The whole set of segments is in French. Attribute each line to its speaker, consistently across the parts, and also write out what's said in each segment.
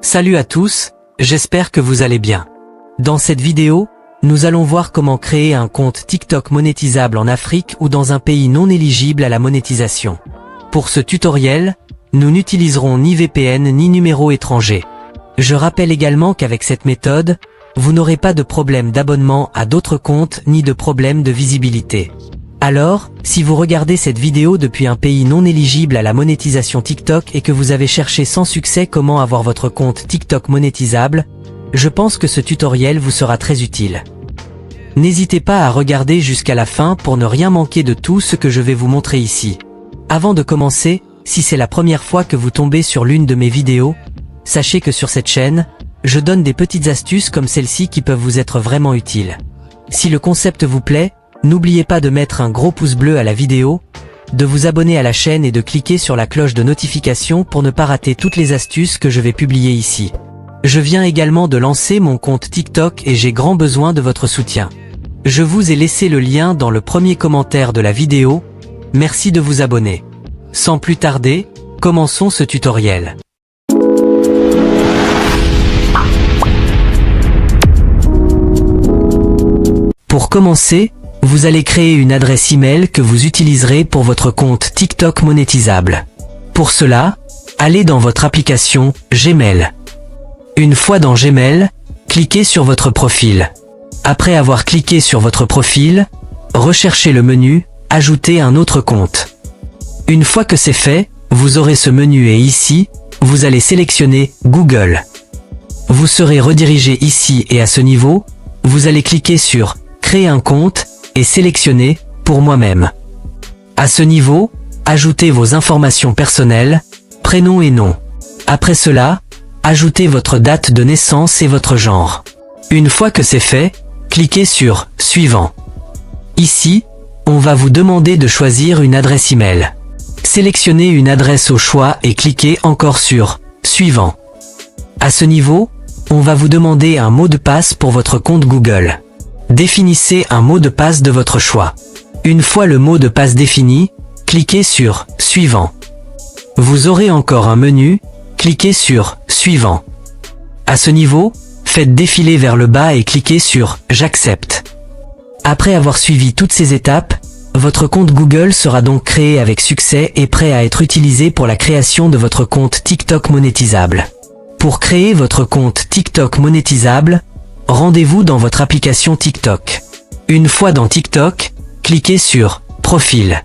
Speaker 1: Salut à tous, j'espère que vous allez bien. Dans cette vidéo, nous allons voir comment créer un compte TikTok monétisable en Afrique ou dans un pays non éligible à la monétisation. Pour ce tutoriel, nous n'utiliserons ni VPN ni numéro étranger. Je rappelle également qu'avec cette méthode, vous n'aurez pas de problème d'abonnement à d'autres comptes ni de problème de visibilité. Alors, si vous regardez cette vidéo depuis un pays non éligible à la monétisation TikTok et que vous avez cherché sans succès comment avoir votre compte TikTok monétisable, je pense que ce tutoriel vous sera très utile. N'hésitez pas à regarder jusqu'à la fin pour ne rien manquer de tout ce que je vais vous montrer ici. Avant de commencer, si c'est la première fois que vous tombez sur l'une de mes vidéos, sachez que sur cette chaîne, je donne des petites astuces comme celle-ci qui peuvent vous être vraiment utiles. Si le concept vous plaît, n'oubliez pas de mettre un gros pouce bleu à la vidéo, de vous abonner à la chaîne et de cliquer sur la cloche de notification pour ne pas rater toutes les astuces que je vais publier ici. Je viens également de lancer mon compte TikTok et j'ai grand besoin de votre soutien. Je vous ai laissé le lien dans le premier commentaire de la vidéo, merci de vous abonner. Sans plus tarder, commençons ce tutoriel. Pour commencer, vous allez créer une adresse email que vous utiliserez pour votre compte TikTok monétisable. Pour cela, allez dans votre application Gmail. Une fois dans Gmail, cliquez sur votre profil. Après avoir cliqué sur votre profil, recherchez le menu « Ajouter un autre compte ». Une fois que c'est fait, vous aurez ce menu et ici, vous allez sélectionner Google. Vous serez redirigé ici et à ce niveau, vous allez cliquer sur « Créer un compte » et sélectionner « Pour moi-même ». À ce niveau, ajoutez vos informations personnelles, prénom et nom. Après cela, ajoutez votre date de naissance et votre genre. Une fois que c'est fait, cliquez sur « Suivant ». Ici, on va vous demander de choisir une adresse email. Sélectionnez une adresse au choix et cliquez encore sur « Suivant ». À ce niveau, on va vous demander un mot de passe pour votre compte Google. Définissez un mot de passe de votre choix. Une fois le mot de passe défini, cliquez sur « Suivant ». Vous aurez encore un menu, cliquez sur « Suivant ». À ce niveau, faites défiler vers le bas et cliquez sur « J'accepte ». Après avoir suivi toutes ces étapes, votre compte Google sera donc créé avec succès et prêt à être utilisé pour la création de votre compte TikTok monétisable. Pour créer votre compte TikTok monétisable, rendez-vous dans votre application TikTok. Une fois dans TikTok, cliquez sur « Profil ».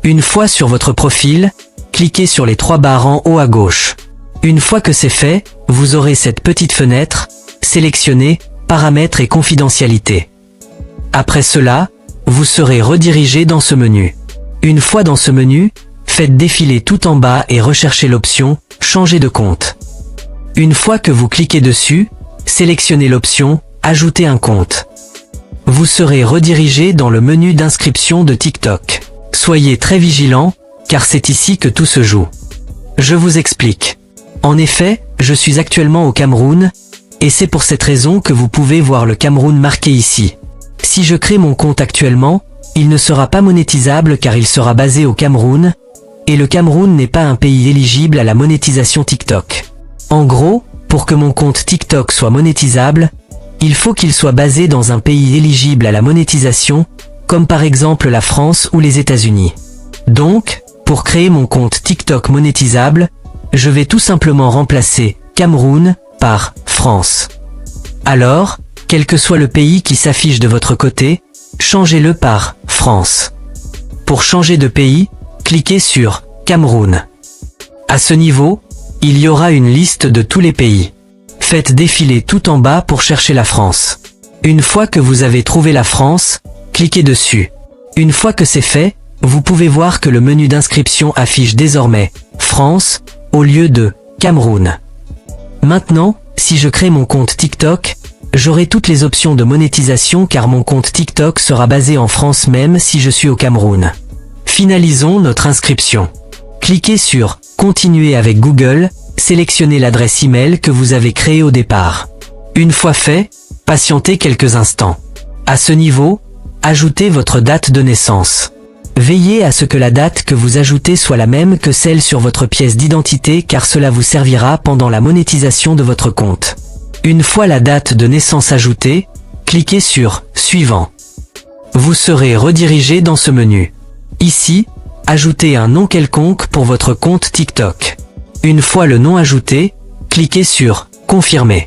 Speaker 1: Une fois sur votre profil, cliquez sur les 3 barres en haut à gauche. Une fois que c'est fait, vous aurez cette petite fenêtre, sélectionnez « Paramètres et confidentialité ». Après cela, vous serez redirigé dans ce menu. Une fois dans ce menu, faites défiler tout en bas et recherchez l'option « Changer de compte ». Une fois que vous cliquez dessus, sélectionnez l'option « Ajouter un compte ». Vous serez redirigé dans le menu d'inscription de TikTok. Soyez très vigilant, car c'est ici que tout se joue. Je vous explique. En effet, je suis actuellement au Cameroun, et c'est pour cette raison que vous pouvez voir le Cameroun marqué ici. Si je crée mon compte actuellement, il ne sera pas monétisable car il sera basé au Cameroun, et le Cameroun n'est pas un pays éligible à la monétisation TikTok. En gros, pour que mon compte TikTok soit monétisable, il faut qu'il soit basé dans un pays éligible à la monétisation, comme par exemple la France ou les États-Unis. Donc, pour créer mon compte TikTok monétisable, je vais tout simplement remplacer Cameroun par France. Alors, quel que soit le pays qui s'affiche de votre côté, changez-le par France. Pour changer de pays, cliquez sur Cameroun. À ce niveau, il y aura une liste de tous les pays. Faites défiler tout en bas pour chercher la France. Une fois que vous avez trouvé la France, cliquez dessus. Une fois que c'est fait, vous pouvez voir que le menu d'inscription affiche désormais France au lieu de Cameroun. Maintenant, si je crée mon compte TikTok, j'aurai toutes les options de monétisation car mon compte TikTok sera basé en France même si je suis au Cameroun. Finalisons notre inscription. Cliquez sur « Continuer avec Google », sélectionnez l'adresse email que vous avez créée au départ. Une fois fait, patientez quelques instants. À ce niveau, ajoutez votre date de naissance. Veillez à ce que la date que vous ajoutez soit la même que celle sur votre pièce d'identité car cela vous servira pendant la monétisation de votre compte. Une fois la date de naissance ajoutée, cliquez sur « Suivant ». Vous serez redirigé dans ce menu. Ici, ajoutez un nom quelconque pour votre compte TikTok. Une fois le nom ajouté, cliquez sur « Confirmer ».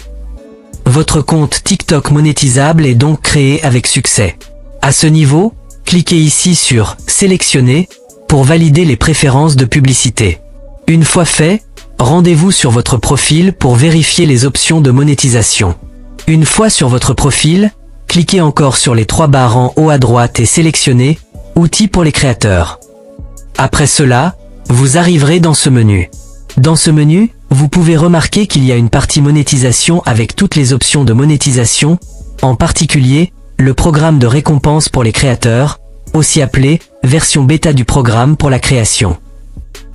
Speaker 1: Votre compte TikTok monétisable est donc créé avec succès. À ce niveau, cliquez ici sur « Sélectionner » pour valider les préférences de publicité. Une fois fait, rendez-vous sur votre profil pour vérifier les options de monétisation. Une fois sur votre profil, cliquez encore sur les 3 barres en haut à droite et sélectionnez « Outils pour les créateurs ». Après cela, vous arriverez dans ce menu. Dans ce menu, vous pouvez remarquer qu'il y a une partie monétisation avec toutes les options de monétisation, en particulier, le programme de récompense pour les créateurs, aussi appelé version bêta du programme pour la création.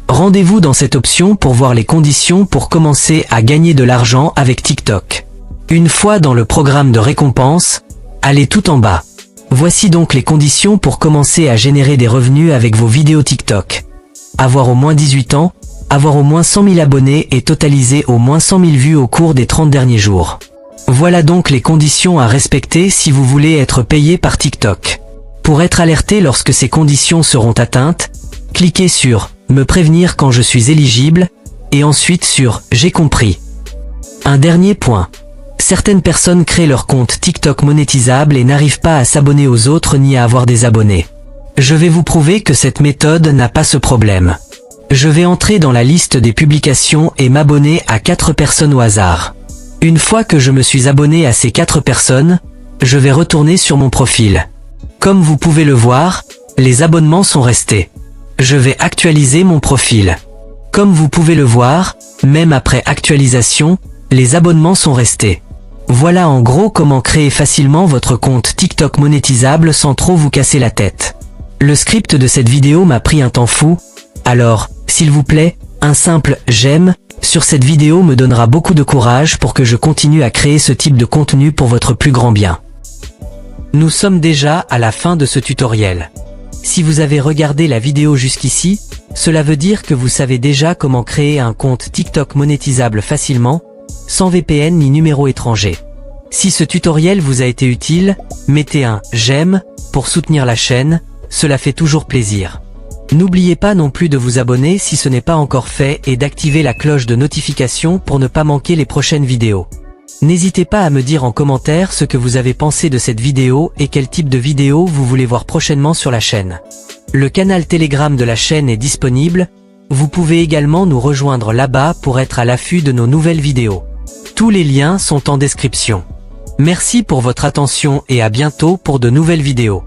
Speaker 1: Rendez-vous dans cette option pour voir les conditions pour commencer à gagner de l'argent avec TikTok. Une fois dans le programme de récompense, allez tout en bas. Voici donc les conditions pour commencer à générer des revenus avec vos vidéos TikTok. Avoir au moins 18 ans, avoir au moins 100 000 abonnés et totaliser au moins 100 000 vues au cours des 30 derniers jours. Voilà donc les conditions à respecter si vous voulez être payé par TikTok. Pour être alerté lorsque ces conditions seront atteintes, cliquez sur « Me prévenir quand je suis éligible » et ensuite sur « J'ai compris ». Un dernier point. Certaines personnes créent leur compte TikTok monétisable et n'arrivent pas à s'abonner aux autres ni à avoir des abonnés. Je vais vous prouver que cette méthode n'a pas ce problème. Je vais entrer dans la liste des publications et m'abonner à 4 personnes au hasard. Une fois que je me suis abonné à ces 4 personnes, je vais retourner sur mon profil. Comme vous pouvez le voir, les abonnements sont restés. Je vais actualiser mon profil. Comme vous pouvez le voir, même après actualisation, les abonnements sont restés. Voilà en gros comment créer facilement votre compte TikTok monétisable sans trop vous casser la tête. Le script de cette vidéo m'a pris un temps fou, alors, s'il vous plaît, un simple « j'aime » sur cette vidéo me donnera beaucoup de courage pour que je continue à créer ce type de contenu pour votre plus grand bien. Nous sommes déjà à la fin de ce tutoriel. Si vous avez regardé la vidéo jusqu'ici, cela veut dire que vous savez déjà comment créer un compte TikTok monétisable facilement, sans VPN ni numéro étranger. Si ce tutoriel vous a été utile, mettez un « j'aime » pour soutenir la chaîne, cela fait toujours plaisir. N'oubliez pas non plus de vous abonner si ce n'est pas encore fait et d'activer la cloche de notification pour ne pas manquer les prochaines vidéos. N'hésitez pas à me dire en commentaire ce que vous avez pensé de cette vidéo et quel type de vidéo vous voulez voir prochainement sur la chaîne. Le canal Telegram de la chaîne est disponible, vous pouvez également nous rejoindre là-bas pour être à l'affût de nos nouvelles vidéos. Tous les liens sont en description. Merci pour votre attention et à bientôt pour de nouvelles vidéos.